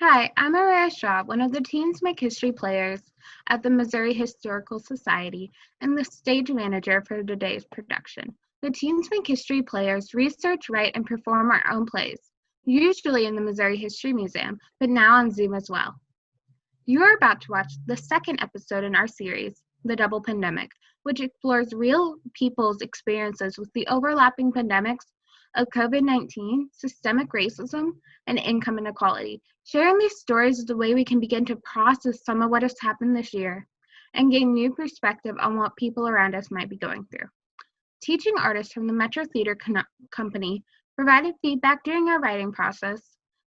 Hi, I'm Maria Shaw, one of the Teens Make History players at the Missouri Historical Society and the stage manager for today's production. The Teens Make History players research, write, and perform our own plays, usually in the Missouri History Museum, but now on Zoom as well. You are about to watch the second episode in our series, The Double Pandemic, which explores real people's experiences with the overlapping pandemics of COVID-19, systemic racism, and income inequality. Sharing these stories is the way we can begin to process some of what has happened this year and gain new perspective on what people around us might be going through. Teaching artists from the Metro Theater Company provided feedback during our writing process,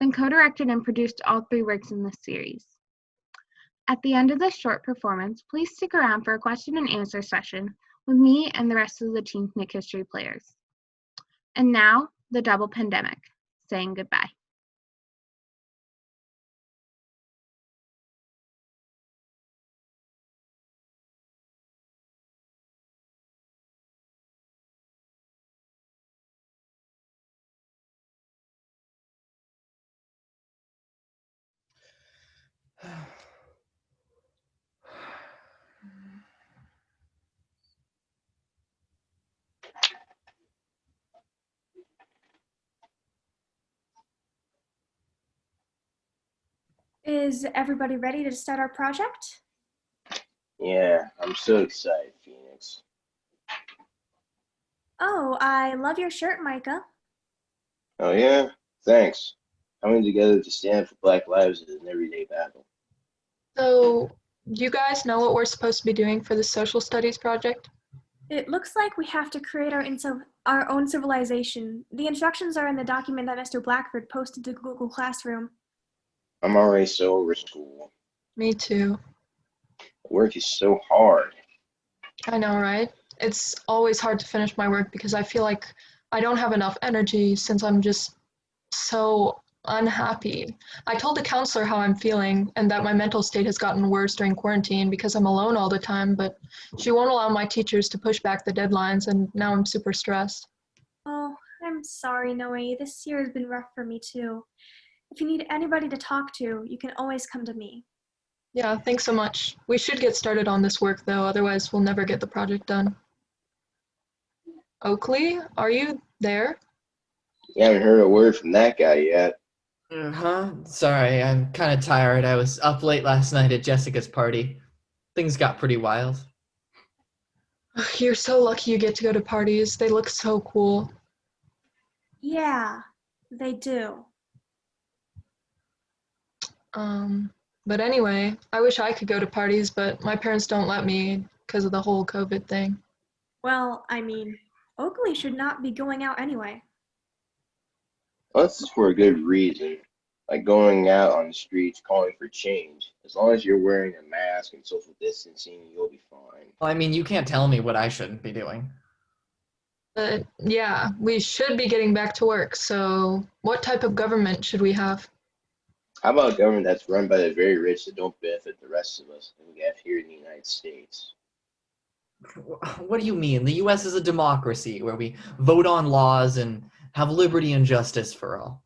then co-directed and produced all 3 works in this series. At the end of this short performance, please stick around for a question and answer session with me and the rest of the Teens Make History players. And now, The Double Pandemic, saying goodbye. Is everybody ready to start our project? Yeah, I'm so excited, Phoenix. Oh, I love your shirt, Micah. Oh yeah? Thanks. Coming together to stand for Black lives is an everyday battle. So, do you guys know what we're supposed to be doing for the social studies project? It looks like we have to create our own civilization. The instructions are in the document that Mr. Blackford posted to Google Classroom. I'm already so over school. Me too. Work is so hard. I know, right? It's always hard to finish my work because I feel like I don't have enough energy since I'm just so unhappy. I told the counselor how I'm feeling and that my mental state has gotten worse during quarantine because I'm alone all the time, but she won't allow my teachers to push back the deadlines, and now I'm super stressed. Oh, I'm sorry, Noe. This year has been rough for me too. If you need anybody to talk to, you can always come to me. Yeah, thanks so much. We should get started on this work though, otherwise we'll never get the project done. Oakley, are you there? You haven't heard a word from that guy yet. Sorry, I'm kind of tired. I was up late last night at Jessica's party. Things got pretty wild. Ugh, you're so lucky you get to go to parties. They look so cool. Yeah, they do. But anyway, I wish I could go to parties, but my parents don't let me because of the whole COVID thing. Well, I mean, Oakley should not be going out anyway. Unless it's for a good reason, like going out on the streets calling for change. As long as you're wearing a mask and social distancing, you'll be fine. Well, I mean, you can't tell me what I shouldn't be doing. But yeah, we should be getting back to work, so what type of government should we have? How about a government that's run by the very rich that don't benefit the rest of us that we have here in the United States? What do you mean? The US is a democracy where we vote on laws and have liberty and justice for all.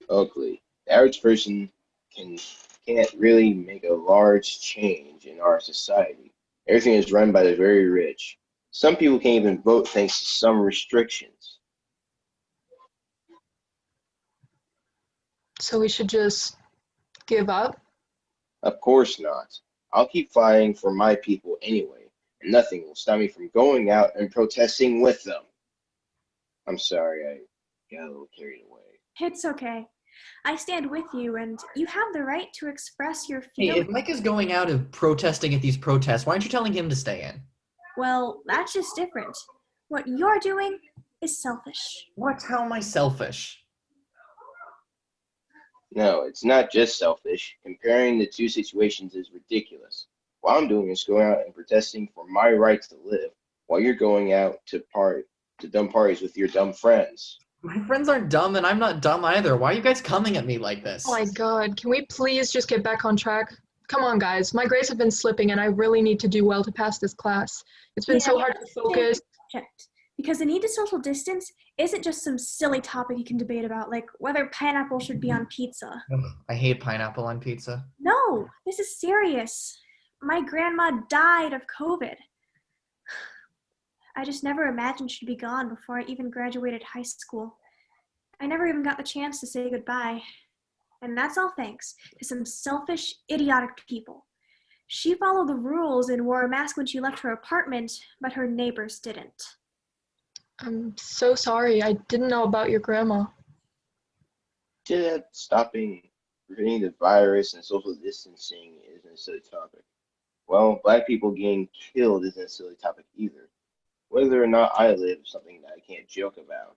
Oakley, the average person can't really make a large change in our society. Everything is run by the very rich. Some people can't even vote thanks to some restrictions. So we should just give up? Of course not. I'll keep fighting for my people anyway, and nothing will stop me from going out and protesting with them. I'm sorry, I got a little carried away. It's okay. I stand with you, and you have the right to express your Hey, feelings. if Mike is going out and protesting at these protests, why aren't you telling him to stay in? Well, that's just different. What you're doing is selfish. What? How am I selfish? No, it's not just selfish. Comparing the two situations is ridiculous. What I'm doing is going out and protesting for my rights to live, while you're going out to dumb parties with your dumb friends. My friends aren't dumb, and I'm not dumb either. Why are you guys coming at me like this? Oh my god, can we please just get back on track? Come on, guys. My grades have been slipping, and I really need to do well to pass this class. It's been so hard to focus. Because the need to social distance isn't just some silly topic you can debate about, like whether pineapple should be on pizza. Ugh, I hate pineapple on pizza. No, this is serious. My grandma died of COVID. I just never imagined she'd be gone before I even graduated high school. I never even got the chance to say goodbye. And that's all thanks to some selfish, idiotic people. She followed the rules and wore a mask when she left her apartment, but her neighbors didn't. I'm so sorry. I didn't know about your grandma. Just stopping, preventing the virus and social distancing isn't a silly topic. Well, black people getting killed isn't a silly topic either. Whether or not I live is something that I can't joke about.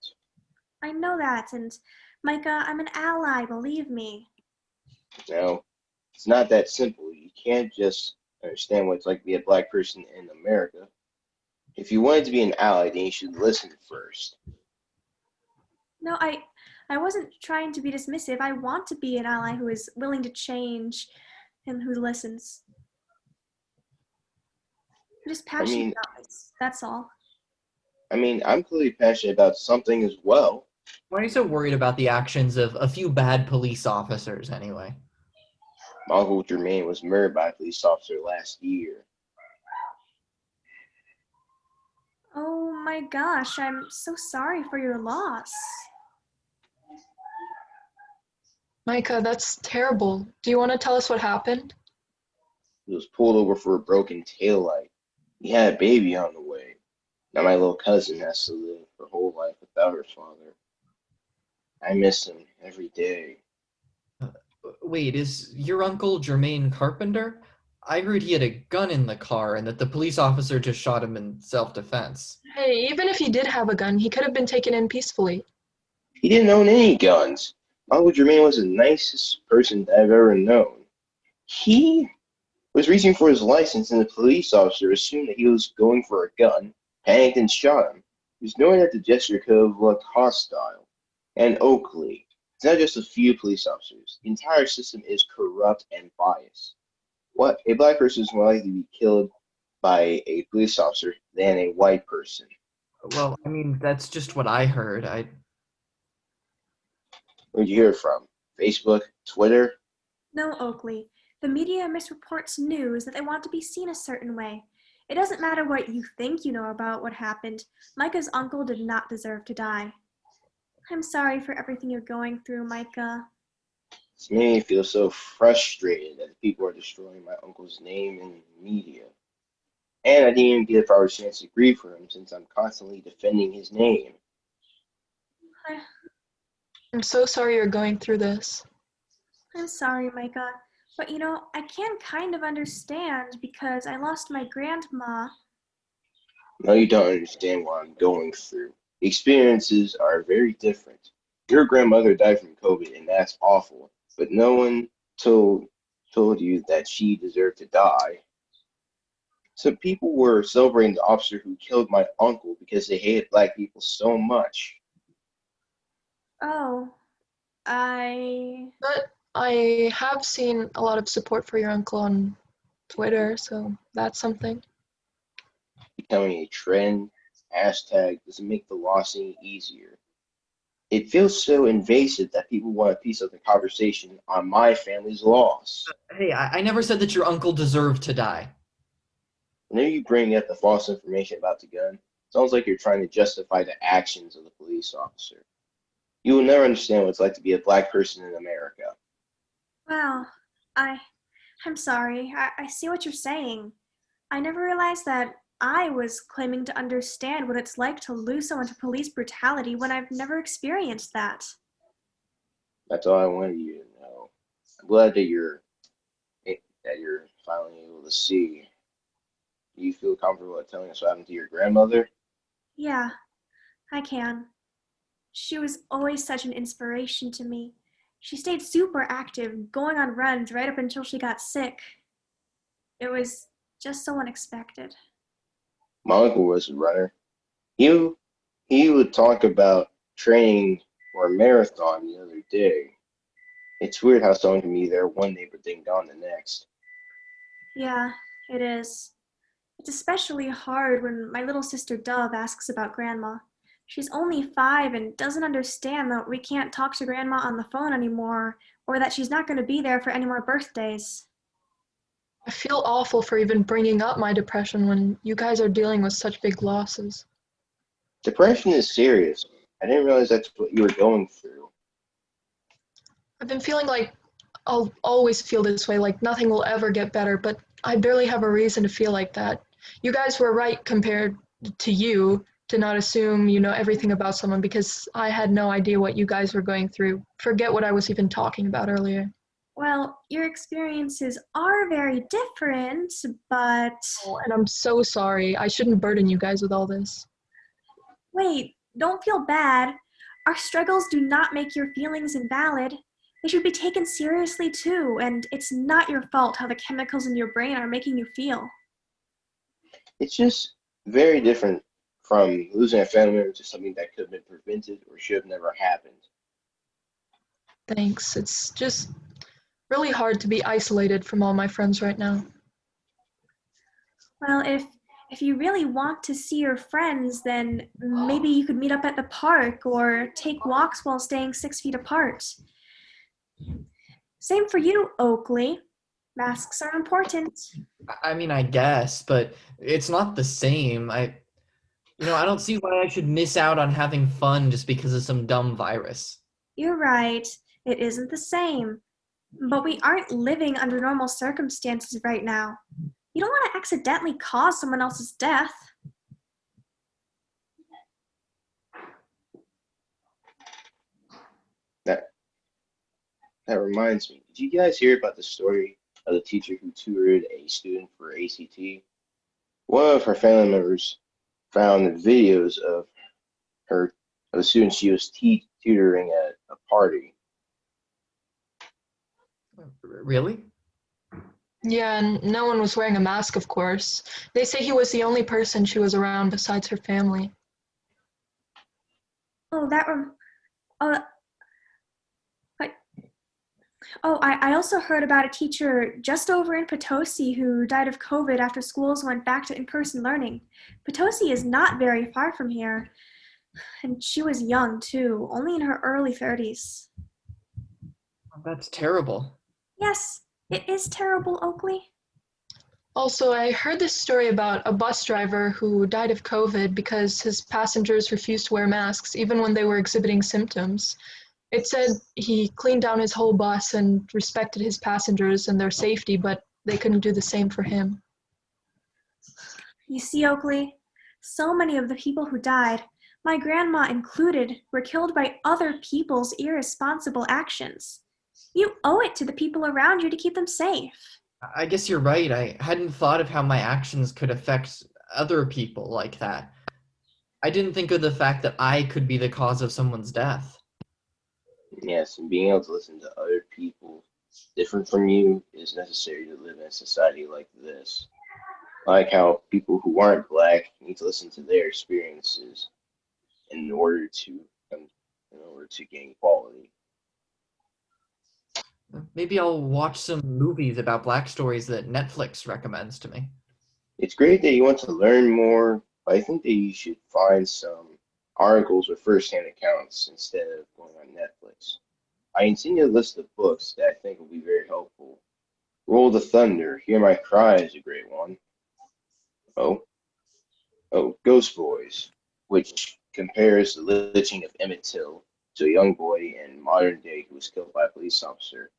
I know that, and Micah, I'm an ally, believe me. No, it's not that simple. You can't just understand what it's like to be a black person in America. If you wanted to be an ally, then you should listen first. No, I wasn't trying to be dismissive. I want to be an ally who is willing to change and who listens. I'm just passionate mean- about this. That's all. I'm clearly passionate about something as well. Why are you so worried about the actions of a few bad police officers anyway? My uncle Jermaine was murdered by a police officer last year. Oh my gosh, I'm so sorry for your loss. Micah, that's terrible. Do you want to tell us what happened? He was pulled over for a broken taillight. He had a baby on the way. Now my little cousin has to live her whole life without her father. I miss him every day. Wait, is your uncle Jermaine Carpenter? I heard he had a gun in the car and that the police officer just shot him in self-defense. Hey, even if he did have a gun, he could have been taken in peacefully. He didn't own any guns. My uncle Jermaine was the nicest person that I've ever known. He was reaching for his license and the police officer assumed that he was going for a gun, panicked and shot him. He was knowing that the gesture could have looked hostile. And Oakley, it's not just a few police officers. The entire system is corrupt and biased. What? A black person is more likely to be killed by a police officer than a white person. Well, that's just what I heard. Where'd you hear it from? Facebook? Twitter? No, Oakley. The media misreports news that they want to be seen a certain way. It doesn't matter what you think you know about what happened. Micah's uncle did not deserve to die. I'm sorry for everything you're going through, Micah. It's made me feel so frustrated that people are destroying my uncle's name in the media. And I didn't even get a proper chance to grieve for him since I'm constantly defending his name. I'm so sorry you're going through this. I'm sorry, Micah. But I can kind of understand because I lost my grandma. No, you don't understand what I'm going through. The experiences are very different. Your grandmother died from COVID, and that's awful. But no one told you that she deserved to die. Some people were celebrating the officer who killed my uncle because they hated black people so much. Oh, But I have seen a lot of support for your uncle on Twitter, so that's something. Becoming a trend, hashtag doesn't make the loss any easier. It feels so invasive that people want a piece of the conversation on my family's loss. Hey, I never said that your uncle deserved to die. Whenever you bring up the false information about the gun, it sounds like you're trying to justify the actions of the police officer. You will never understand what it's like to be a black person in America. well, I'm sorry. I see what you're saying. I never realized that I was claiming to understand what it's like to lose someone to police brutality when I've never experienced that. That's all I wanted you to know. I'm glad that you're finally able to see. Do you feel comfortable at telling us what happened to your grandmother? Yeah, I can. She was always such an inspiration to me. She stayed super active, going on runs right up until she got sick. It was just so unexpected. My uncle was a runner. He would talk about training for a marathon the other day. It's weird how someone can be there one day but then gone the next. Yeah, it is. It's especially hard when my little sister Dove asks about Grandma. She's only 5 and doesn't understand that we can't talk to Grandma on the phone anymore, or that she's not going to be there for any more birthdays. I feel awful for even bringing up my depression when you guys are dealing with such big losses. Depression is serious. I didn't realize that's what you were going through. I've been feeling like I'll always feel this way, like nothing will ever get better, but I barely have a reason to feel like that. You guys were right compared to you to not assume you know everything about someone because I had no idea what you guys were going through. Forget what I was even talking about earlier. Well, your experiences are very different, but Oh, and I'm so sorry. I shouldn't burden you guys with all this. wait, don't feel bad. Our struggles do not make your feelings invalid. They should be taken seriously too, and it's not your fault how the chemicals in your brain are making you feel. It's just very different from losing a family member to something that could have been prevented or should have never happened. Thanks. It's just really hard to be isolated from all my friends right now. Well, if you really want to see your friends, then maybe you could meet up at the park or take walks while staying 6 feet apart. Same for you, Oakley. Masks are important. I mean, I guess, but it's not the same. I don't see why I should miss out on having fun just because of some dumb virus. You're right. It isn't the same. But we aren't living under normal circumstances right now. You don't want to accidentally cause someone else's death. That that reminds me. Did you guys hear about the story of the teacher who tutored a student for ACT? One of her family members found videos of her of a student she was tutoring at a party. Really? Yeah, and no one was wearing a mask, of course. They say he was the only person she was around besides her family. Oh, oh, I, I also heard about a teacher just over in Potosi who died of COVID after schools went back to in-person learning. Potosi is not very far from here, and she was young too, only in her early 30s. That's terrible. Yes, it is terrible, Oakley. Also, I heard this story about a bus driver who died of COVID because his passengers refused to wear masks even when they were exhibiting symptoms. It said he cleaned down his whole bus and respected his passengers and their safety, but they couldn't do the same for him. You see, Oakley, so many of the people who died, my grandma included, were killed by other people's irresponsible actions. You owe it to the people around you to keep them safe. I guess you're right. I hadn't thought of how my actions could affect other people like that. I didn't think of the fact that I could be the cause of someone's death. Yes, and being able to listen to other people different from you is necessary to live in a society like this. Like how people who aren't black need to listen to their experiences in order to gain equality. Maybe I'll watch some movies about Black stories that Netflix recommends to me. It's great that you want to learn more, but I think that you should find some articles or first-hand accounts instead of going on Netflix. I can send you a list of books that I think will be very helpful. Roll the Thunder, Hear My Cry is a great one. Ghost Boys, which compares the lynching of Emmett Till to a young boy in modern day who was killed by a police officer.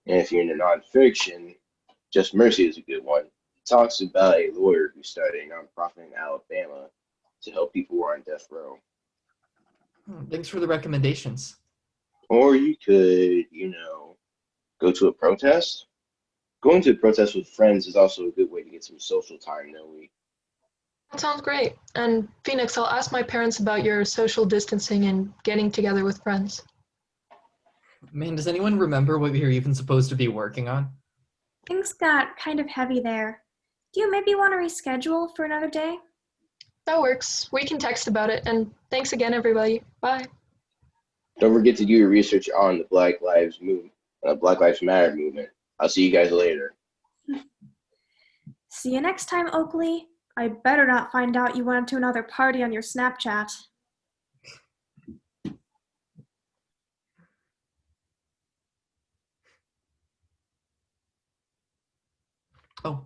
And if you're into nonfiction, Just Mercy is a good one. It talks about a lawyer who started a nonprofit in Alabama to help people who are on death row. Thanks for the recommendations. Or you could, go to a protest. Going to a protest with friends is also a good way to get some social time, no we. That sounds great. And Phoenix, I'll ask my parents about your social distancing and getting together with friends. Man, does anyone remember what we were even supposed to be working on? Things got kind of heavy there. Do you maybe want to reschedule for another day? That works. We can text about it. And thanks again, everybody. Bye. Don't forget to do your research on the Black Lives Matter movement. I'll see you guys later. See you next time, Oakley. I better not find out you went to another party on your Snapchat. Oh,